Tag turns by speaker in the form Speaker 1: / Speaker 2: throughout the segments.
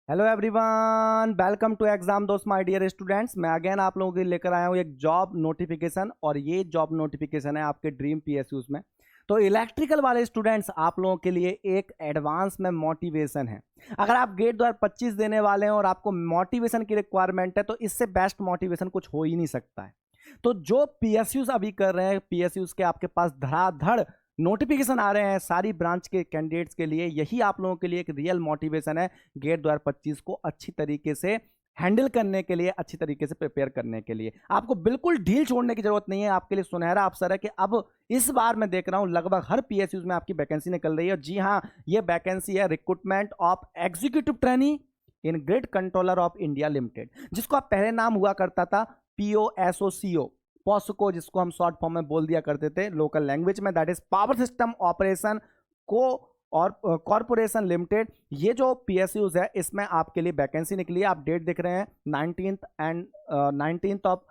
Speaker 1: Hello everyone, welcome to exam दोस्त my dear students. मैं again आप लोगों के लिए लेकर आया हूँ एक जॉब नोटिफिकेशन, और ये जॉब नोटिफिकेशन है आपके ड्रीम पीएसयूज में। तो इलेक्ट्रिकल वाले स्टूडेंट्स आप लोगों के लिए एक एडवांस में मोटिवेशन है। अगर आप गेट 2025 देने वाले हैं और आपको मोटिवेशन की रिक्वायरमेंट है, तो इससे बेस्ट मोटिवेशन कुछ हो ही नहीं सकता है। तो जो पीएसयूज अभी कर रहे हैं, पीएसयूज के आपके पास धड़ाधड़ नोटिफिकेशन आ रहे हैं सारी ब्रांच के कैंडिडेट्स के लिए, यही आप लोगों के लिए एक रियल मोटिवेशन है गेट 2025 को अच्छी तरीके से हैंडल करने के लिए, अच्छी तरीके से प्रिपेयर करने के लिए। आपको बिल्कुल ढील छोड़ने की जरूरत नहीं है। आपके लिए सुनहरा अवसर है कि अब इस बार मैं देख रहा हूं लगभग हर पीएसयूज में आपकी वैकेंसी निकल रही है। जी हाँ, ये वैकेंसी है recruitment of executive trainee in grid controller of India limited, जिसको आप पहले नाम हुआ करता था पीओएसओसीओ, पॉस्को, जिसको हम शॉर्ट फॉर्म में बोल दिया करते थे लोकल लैंग्वेज में, that is power system operation को और कॉरपोरेशन लिमिटेड। ये जो पीएसयूज है इसमें आपके लिए वैकेंसी निकली है। आप डेट देख रहे हैं 19th ऑफ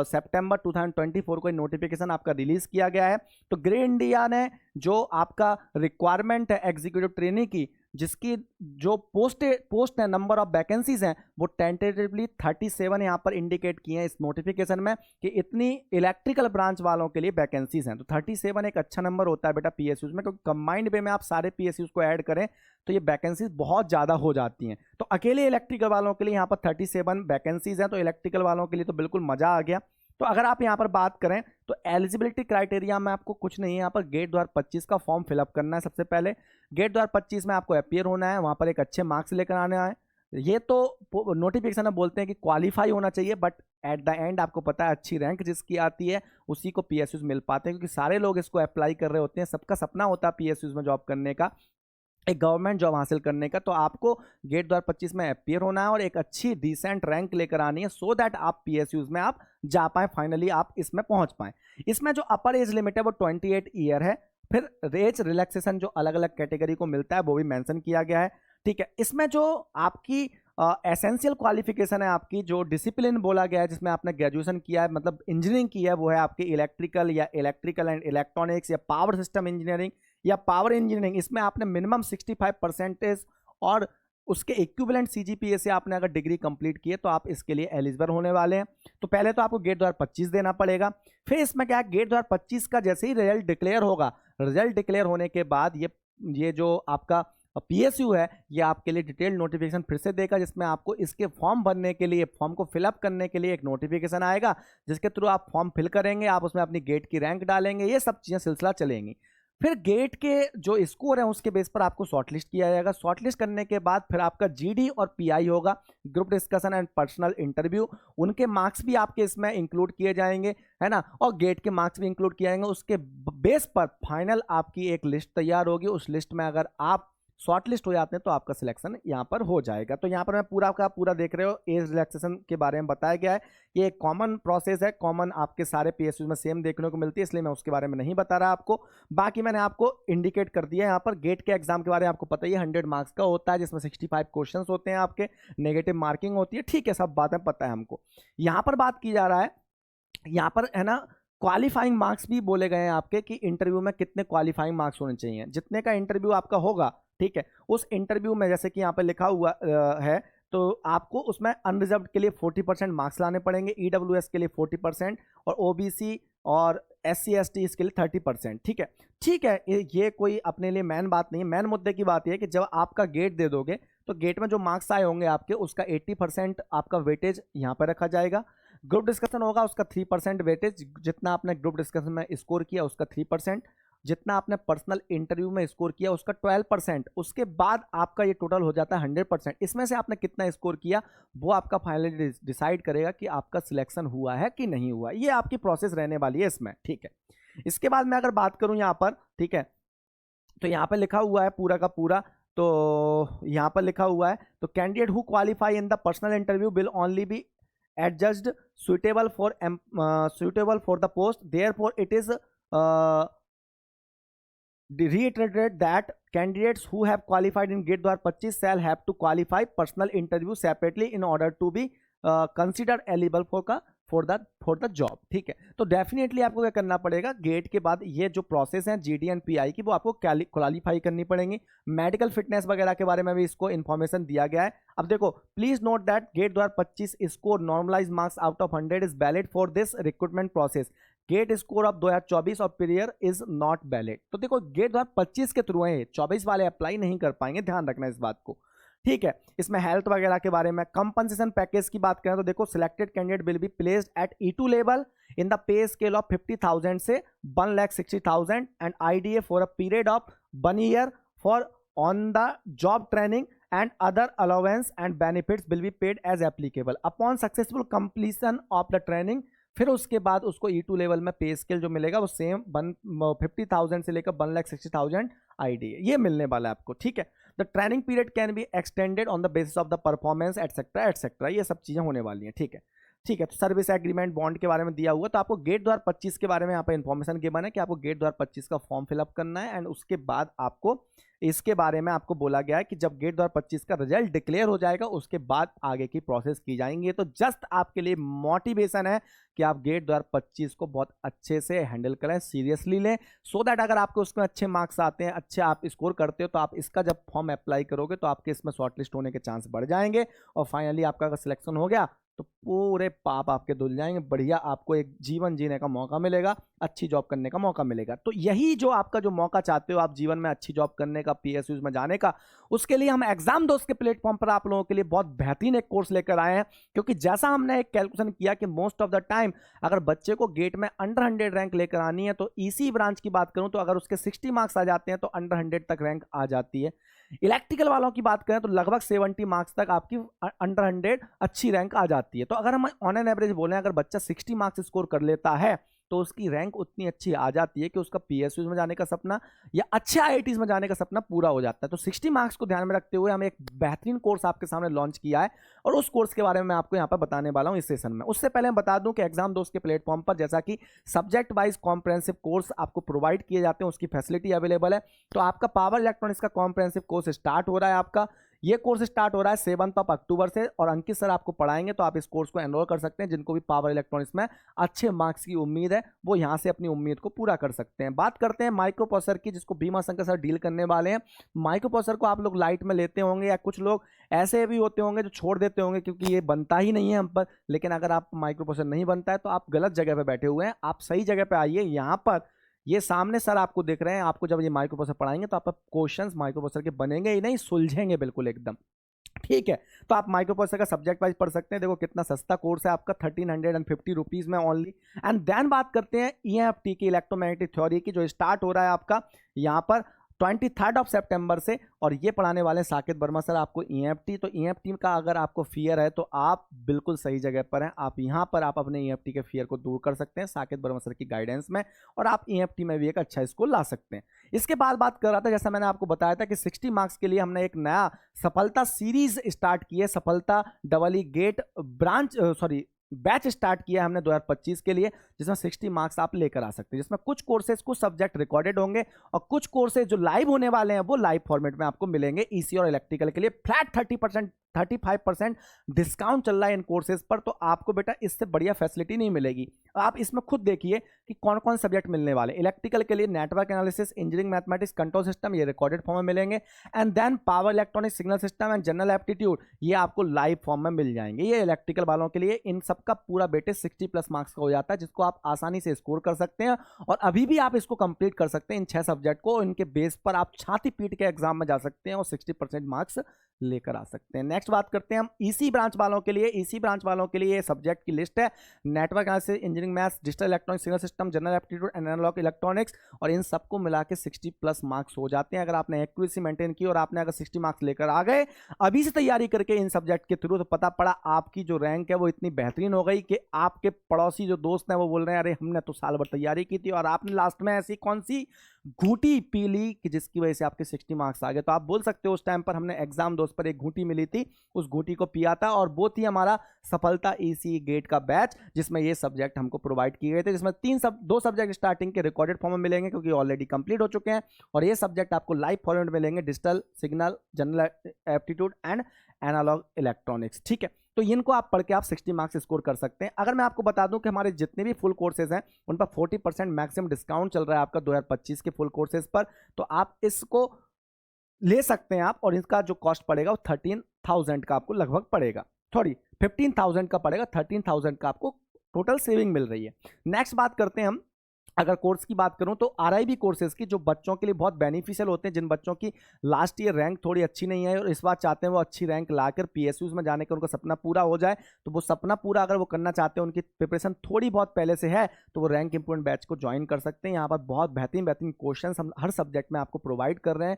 Speaker 1: सितंबर 2024 को नोटिफिकेशन आपका रिलीज किया गया है। तो ग्रे इंडिया ने जो आपका रिक्वायरमेंट है एग्जीक्यूटिव ट्रेनिंग की, जिसकी जो पोस्ट है, नंबर ऑफ वैकेंसीज हैं, वो टेंटेटिवली 37 यहाँ पर इंडिकेट किए हैं इस नोटिफिकेशन में कि इतनी इलेक्ट्रिकल ब्रांच वालों के लिए वैकेंसीज हैं। तो 37 एक अच्छा नंबर होता है बेटा पीएसयूज में, क्योंकि कंबाइंड वे में आप सारे पीएसयूज को ऐड करें तो ये वैकेंसीज बहुत ज़्यादा हो जाती हैं। तो अकेले इलेक्ट्रिकल वालों के लिए यहाँ पर 37 वैकेंसीज हैं, तो इलेक्ट्रिकल वालों के लिए तो बिल्कुल मज़ा आ गया। तो अगर आप यहाँ पर बात करें तो एलिजिबिलिटी क्राइटेरिया में आपको कुछ नहीं है। यहाँ पर गेट 2025 का फॉर्म फिलअप करना है। सबसे पहले गेट 2025 में आपको अपियर होना है, वहाँ पर एक अच्छे मार्क्स लेकर आने आए। ये तो नोटिफिकेशन में बोलते हैं कि क्वालिफाई होना चाहिए, बट एट द एंड आपको पता है अच्छी रैंक जिसकी आती है उसी को पीएसयूज मिल पाते हैं, क्योंकि सारे लोग इसको अप्लाई कर रहे होते हैं। सबका सपना होता है पीएसयूज में जॉब करने का, एक गवर्नमेंट जॉब हासिल करने का। तो आपको गेट 2025 में अपियर होना है और एक अच्छी डिसेंट रैंक लेकर आनी है, सो दैट आप पीएसयूज में आप जा पाए, फाइनली आप इसमें पहुंच पाए। इसमें जो अपर एज लिमिट है वो 28 ईयर है। फिर एज रिलैक्सेशन जो अलग अलग कैटेगरी को मिलता है वो भी मेंशन किया गया है। ठीक है, इसमें जो आपकी एसेंशियल क्वालिफिकेशन है, आपकी जो डिसिप्लिन बोला गया है जिसमें आपने ग्रेजुएशन किया है, मतलब इंजीनियरिंग की है, वो है आपकी इलेक्ट्रिकल या इलेक्ट्रिकल एंड इलेक्ट्रॉनिक्स या पावर सिस्टम इंजीनियरिंग या पावर इंजीनियरिंग। इसमें आपने मिनिमम 65% और उसके इक्विवेलेंट सीजीपीए से आपने अगर डिग्री कंप्लीट की है तो आप इसके लिए एलिजिबल होने वाले हैं। तो पहले तो आपको गेट 2025 देना पड़ेगा। फिर इसमें क्या है, गेट 2025 का जैसे ही रिजल्ट डिक्लेयर होगा, रिजल्ट डिक्लेयर होने के बाद ये जो आपका पीएसयू है ये आपके लिए डिटेल्ड नोटिफिकेशन फिर से देगा, जिसमें आपको इसके फॉर्म भरने के लिए, फॉर्म को फिलअप करने के लिए एक नोटिफिकेशन आएगा, जिसके थ्रू आप फॉर्म फिल करेंगे, आप उसमें अपनी गेट की रैंक डालेंगे, ये सब चीज़ें सिलसिला चलेंगी। फिर गेट के जो स्कोर है उसके बेस पर आपको शॉर्टलिस्ट किया जाएगा। शॉर्टलिस्ट करने के बाद फिर आपका जीडी और पीआई होगा, group discussion and personal interview. उनके मार्क्स भी आपके इसमें इंक्लूड किए जाएंगे, है ना, और गेट के मार्क्स भी इंक्लूड किए जाएंगे। उसके बेस पर फाइनल आपकी एक लिस्ट तैयार होगी। उस लिस्ट में अगर आप शॉर्ट लिस्ट हो जाते हैं तो आपका सिलेक्शन यहाँ पर हो जाएगा। तो यहाँ पर मैं पूरा का पूरा देख रहे हो एज रिलैक्सेशन के बारे में बताया गया है। ये एक कॉमन प्रोसेस है, कॉमन आपके सारे पीएसयू में सेम देखने को मिलती है, इसलिए मैं उसके बारे में नहीं बता रहा आपको। बाकी मैंने आपको इंडिकेट कर दिया है यहाँ पर। गेट के एग्जाम के बारे में आपको पता ही है, 100 मार्क्स का होता है, जिसमें 65 क्वेश्चन होते हैं, आपके नेगेटिव मार्किंग होती है। ठीक है, सब बातें पता है हमको। यहाँ पर बात की जा रहा है, यहाँ पर है ना, क्वालिफाइंग मार्क्स भी बोले गए हैं आपके कि इंटरव्यू में कितने क्वालिफाइंग मार्क्स होने चाहिए। जितने का इंटरव्यू आपका होगा, ठीक है, उस इंटरव्यू में जैसे कि यहाँ पे लिखा हुआ है, तो आपको उसमें अनरिजर्व्ड के लिए 40% मार्क्स लाने पड़ेंगे, ईडब्ल्यूएस के लिए 40% और ओबीसी और SC ST इसके लिए 30%। ठीक है, ठीक है, ये कोई अपने लिए मैन बात नहीं है। मैन मुद्दे की बात यह है कि जब आपका गेट दे दोगे तो गेट में जो मार्क्स आए होंगे आपके, उसका 80% आपका वेटेज यहाँ पर रखा जाएगा। ग्रुप डिस्कशन होगा, उसका 3% वेटेज, जितना आपने ग्रुप डिस्कशन में स्कोर किया उसका 3%, जितना आपने पर्सनल इंटरव्यू में स्कोर किया उसका 12%। उसके बाद आपका ये टोटल हो जाता है 100%। इसमें से आपने कितना स्कोर किया वो आपका फाइनली डिसाइड करेगा कि आपका सिलेक्शन हुआ है कि नहीं हुआ। ये आपकी प्रोसेस रहने वाली है इसमें। ठीक है, इसके बाद मैं अगर बात करूं यहाँ पर, ठीक है, तो यहाँ पर लिखा हुआ है पूरा का पूरा, तो यहाँ पर लिखा हुआ है, तो candidate who qualify in the personal interview will only be adjudged suitable for the post. Therefore it is reiterated that candidates who have qualified in GATE 2025 shall have to qualify personal interview separately in order to be considered eligible for का for the job. ठीक है, तो definitely आपको क्या करना पड़ेगा, gate के बाद ये जो प्रोसेस है जीडी एंड पीआई की, वो आपको क्वालिफाई करनी पड़ेंगी। मेडिकल फिटनेस वगैरह के बारे में भी इसको इन्फॉर्मेशन दिया गया है। अब देखो, please note that GATE 2025 score normalise marks out of 100 is valid for this recruitment process. GATE score of 2024 और पीरियर इज नॉट वैलिड। तो देखो, गेट 2025 के थ्रू है, 24 वाले अप्लाई नहीं कर पाएंगे, ध्यान रखना इस बात को। ठीक है, इसमें हेल्थ वगैरह के बारे में, कंपनसेशन पैकेज की बात करें तो देखो, selected candidate will be placed at E2 level in the pay scale of 50,000 से 1,60,000 and IDA for a period of 1 year for on the job training and other allowance and benefits will be paid as applicable upon successful completion of the training. फिर उसके बाद उसको E2 level में पे scale जो मिलेगा वो same 50,000 से लेकर 1,60,000 IDA ये मिलने वाला है आपको। ठीक है, the training period can be extended on the basis of the performance etcetera etcetera, ये सब चीजें होने वाली हैं। ठीक है, ठीक है, तो सर्विस एग्रीमेंट बॉन्ड के बारे में दिया हुआ। तो आपको गेट 2025 के बारे में यहाँ पे इन्फॉर्मेशन गिवन है कि आपको गेट 2025 का फॉर्म फिलअप करना है एंड उसके बाद आपको इसके बारे में आपको बोला गया है कि जब गेट 2025 का रिजल्ट डिक्लेयर हो जाएगा उसके बाद आगे की प्रोसेस की जाएंगी। तो जस्ट आपके लिए मोटिवेशन है कि आप गेट 2025 को बहुत अच्छे से हैंडल करें, सीरियसली लें, सो दैट अगर आपको उसमें अच्छे मार्क्स आते हैं, अच्छे आप स्कोर करते हो, तो आप इसका जब फॉर्म अप्लाई करोगे तो आपके इसमें शॉर्टलिस्ट होने के चांस बढ़ जाएंगे और फाइनली आपका अगर सिलेक्शन हो गया तो पूरे पाप आपके धुल जाएंगे, बढ़िया आपको एक जीवन जीने का मौका मिलेगा, अच्छी जॉब करने का मौका मिलेगा। तो यही जो आपका जो मौका चाहते हो आप जीवन में अच्छी जॉब करने का, PSUs में जाने का, उसके लिए हम एग्जाम दोस्त के प्लेटफॉर्म पर आप लोगों के लिए बहुत बेहतरीन एक कोर्स लेकर आए हैं। क्योंकि जैसा हमने एक कैलकुलेशन किया कि मोस्ट ऑफ द टाइम अगर बच्चे को गेट में अंडर 100 रैंक लेकर आनी है, तो EC ब्रांच की बात करूं तो अगर उसके 60 मार्क्स आ जाते हैं तो अंडर 100 तक रैंक आ जाती है। इलेक्ट्रिकल वालों की बात करें तो लगभग 70 मार्क्स तक आपकी अंडर 100 अच्छी रैंक आ जाती है। तो अगर हम ऑन एन एवरेज बोलें, अगर बच्चा 60 मार्क्स स्कोर कर लेता है तो उसकी रैंक उतनी अच्छी आ जाती है कि उसका PSUs में जाने का सपना या अच्छे IITs में जाने का सपना पूरा हो जाता है। तो 60 मार्क्स को ध्यान में रखते हुए हमें एक बेहतरीन कोर्स आपके सामने लॉन्च किया है और उस कोर्स के बारे में मैं आपको यहाँ पर बताने वाला हूँ इस सेशन में। उससे पहले मैं बता दूं कि एग्जाम दोस्त के प्लेटफॉर्म पर जैसा कि सब्जेक्ट वाइज कॉम्प्रहेंसिव कोर्स आपको प्रोवाइड किए जाते हैं, उसकी फैसिलिटी अवेलेबल है। तो आपका पावर इलेक्ट्रॉनिक्स का कॉम्प्रहेंसिव कोर्स स्टार्ट हो रहा है। आपका ये कोर्स स्टार्ट हो रहा है 7 अक्टूबर से और अंकित सर आपको पढ़ाएंगे, तो आप इस कोर्स को एनरोल कर सकते हैं। जिनको भी पावर इलेक्ट्रॉनिक्स में अच्छे मार्क्स की उम्मीद है वो यहाँ से अपनी उम्मीद को पूरा कर सकते हैं। बात करते हैं माइक्रो प्रोसेसर की, जिसको भीमा शंकर सर डील करने वाले हैं। माइक्रो प्रोसेसर को आप लोग लाइट में लेते होंगे या कुछ लोग ऐसे भी होते होंगे जो छोड़ देते होंगे क्योंकि ये बनता ही नहीं है हम पर। लेकिन अगर आप माइक्रो प्रोसेसर नहीं बनता है तो आप गलत जगह पर बैठे हुए हैं, आप सही जगह पर आइए। यहाँ पर ये सामने सर आपको दिख रहे हैं, आपको जब ये माइक्रो प्रोसेसर पढ़ाएंगे तो आपका क्वेश्चंस माइक्रो प्रोसेसर के बनेंगे ही नहीं, सुलझेंगे बिल्कुल एकदम। ठीक है, तो आप माइक्रो प्रोसेसर का सब्जेक्ट वाइज पढ़ सकते हैं। देखो कितना सस्ता कोर्स है आपका, 1350 रुपीज में ओनली। एंड देन बात करते हैं EFT की, इलेक्ट्रोमैग्नेटिक थ्योरी की, जो स्टार्ट हो रहा है आपका यहाँ पर 23 सितंबर से। और ये पढ़ाने वाले साकेत वर्मा सर आपको EFT। तो EFT का अगर आपको फियर है तो आप बिल्कुल सही जगह पर हैं। आप यहाँ पर आप अपने EFT के फियर को दूर कर सकते हैं साकेत वर्मा सर की गाइडेंस में, और आप EFT में भी एक अच्छा स्कोर ला सकते हैं। इसके बाद बात कर रहा था, जैसा मैंने आपको बताया था कि 60 मार्क्स के लिए हमने एक नया सफलता सीरीज स्टार्ट की है। सफलता double GATE branch batch start किया है हमने 2025 के लिए, जिसमें 60 मार्क्स आप लेकर आ सकते हैं। जिसमें कुछ कोर्सेज, कुछ सब्जेक्ट रिकॉर्डेड होंगे और कुछ कोर्सेज जो लाइव होने वाले हैं वो लाइव फॉर्मेट में आपको मिलेंगे। EC और इलेक्ट्रिकल के लिए फ्लैट 35% डिस्काउंट चल रहा है इन कोर्सेज पर। तो आपको बेटा इससे बढ़िया फैसिलिटी नहीं मिलेगी। आप इसमें खुद देखिए कि कौन कौन सब्जेक्ट मिलने वाले। इलेक्ट्रिकल के लिए network analysis, engineering mathematics, control system, ये रिकॉर्डेड फॉर्म में मिलेंगे। And then power electronic, signal system and general aptitude, ये आपको लाइव फॉर्म में मिल जाएंगे। ये इलेक्ट्रिकल वालों के लिए। इन सबका पूरा बेटे 60+ मार्क्स का हो जाता है, जिसको आप आसानी से स्कोर कर सकते हैं और अभी भी आप इसको कंप्लीट कर सकते हैं। इन 6 सब्जेक्ट को इनके बेस पर आप छाती पीट के एग्जाम में जा सकते हैं और 60% मार्क्स लेकर आ सकते हैं। नेक्स्ट बात करते हैं हम EC ब्रांच वालों के लिए। EC ब्रांच वालों के लिए सब्जेक्ट की लिस्ट है: network analysis, engineering maths, digital electronics, signal system, general aptitude and analogue electronics. और इन सबको मिला के 60+ मार्क्स हो जाते हैं अगर आपने एक्यूरेसी मेंटेन की और आपने अगर 60 मार्क्स लेकर आ गए अभी से तैयारी करके इन सब्जेक्ट के थ्रू, तो पता पड़ा आपकी जो रैंक है वो इतनी बेहतरीन हो गई कि आपके पड़ोसी जो दोस्त हैं वो बोल रहे हैं अरे हमने तो साल भर तैयारी की थी और आपने लास्ट में ऐसी कौन सी घूटी पी ली कि जिसकी वजह से आपके 60 मार्क्स आ गए। तो आप बोल सकते हो उस टाइम पर हमने एग्जाम दोस्त पर एक घूटी मिली थी, उस घूटी को पिया था, और वो थी हमारा सफलता EC गेट का बैच, जिसमें ये सब्जेक्ट हमको प्रोवाइड किए गए थे। जिसमें 2 सब्जेक्ट स्टार्टिंग के रिकॉर्डेड फॉर्म में मिलेंगे क्योंकि ऑलरेडी कंप्लीट हो चुके हैं, और ये सब्जेक्ट आपको लाइव फॉर्मेट में मिलेंगे: digital, signal, general aptitude and analogue electronics. ठीक है, तो इनको आप पढ़ के आप 60 मार्क्स स्कोर कर सकते हैं। अगर मैं आपको बता दूं कि हमारे जितने भी फुल कोर्सेज हैं उन पर 40% मैक्सिमम डिस्काउंट चल रहा है आपका 2025 के फुल कोर्सेज पर, तो आप इसको ले सकते हैं आप, और इसका जो कॉस्ट पड़ेगा वो 13,000 का आपको लगभग पड़ेगा, सॉरी 15,000 का पड़ेगा, 13,000 का आपको टोटल सेविंग मिल रही है। नेक्स्ट बात करते हैं हम, अगर कोर्स की बात करूं तो आरआईबी कोर्सेज की, जो बच्चों के लिए बहुत बेनिफिशियल होते हैं, जिन बच्चों की लास्ट ईयर रैंक थोड़ी अच्छी नहीं है और इस बार चाहते हैं वो अच्छी रैंक लाकर पीएसयूज में जाने का उनका सपना पूरा हो जाए, तो वो सपना पूरा अगर वो करना चाहते हैं, उनकी प्रिपरेशन थोड़ी बहुत पहले से है, तो वो रैंक इंप्रूवमेंट बैच को ज्वाइन कर सकते हैं। यहाँ पर बहुत बेहतरीन बेहतरीन क्वेश्चन हम हर सब्जेक्ट में आपको प्रोवाइड कर रहे हैं,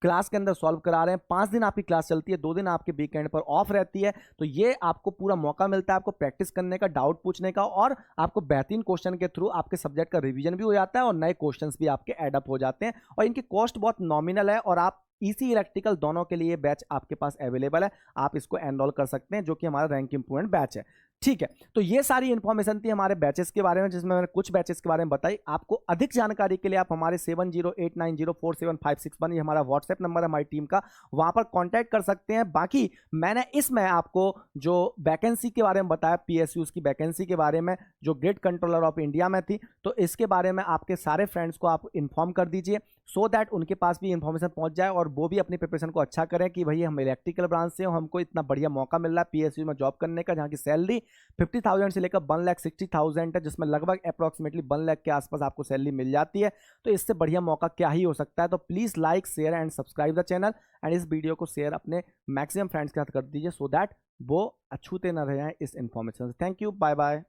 Speaker 1: क्लास के अंदर सॉल्व करा रहे हैं। 5 दिन आपकी क्लास चलती है, 2 दिन आपके वीकेंड पर ऑफ रहती है, तो ये आपको पूरा मौका मिलता है आपको प्रैक्टिस करने का, डाउट पूछने का, और आपको बेहतरीन क्वेश्चन के थ्रू आपके सब्जेक्ट का रिवीजन भी हो जाता है और नए क्वेश्चंस भी आपके ऐड अप हो जाते हैं। और इनकी कॉस्ट बहुत नॉमिनल है और आप ईसी इलेक्ट्रिकल दोनों के लिए बैच आपके पास अवेलेबल है, आप इसको एनरोल कर सकते हैं, जो कि हमारा रैंक इंप्रूवमेंट बैच है। ठीक है, तो ये सारी इंफॉर्मेशन थी हमारे बैचेस के बारे में, जिसमें मैंने कुछ बैचेस के बारे में बताई। आपको अधिक जानकारी के लिए आप हमारे 7089047561, ये हमारा व्हाट्सएप नंबर है हमारी टीम का, वहां पर कांटेक्ट कर सकते हैं। बाकी मैंने इसमें आपको जो वैकेंसी के बारे में बताया, पीएसयूज की वैकेंसी के बारे में जो ग्रिड कंट्रोलर ऑफ इंडिया में थी, तो इसके बारे में आपके सारे फ्रेंड्स को आप इन्फॉर्म कर दीजिए, सो दैट उनके पास भी इंफॉर्मेशन पहुंच जाए और वो भी अपनी प्रिपरेशन को अच्छा करें कि भाई हम इलेक्ट्रिकल ब्रांच से, हमको इतना बढ़िया मौका मिल रहा है पीएसयू में जॉब करने का, जहाँ की सैलरी 50,000 से लेकर 1,60,000 है, जिसमें लगभग अप्रॉक्सीमेटली 1 लाख के आसपास आपको सैलरी मिल जाती है। तो इससे बढ़िया मौका क्या ही हो सकता है। तो please like, share and subscribe the channel, and इस वीडियो को शेयर अपने मैक्सिमम फ्रेंड्स के साथ कर दीजिए, सो दैट वो अछूते न रहे इस इन्फॉर्मेशन से। Thank you, bye bye.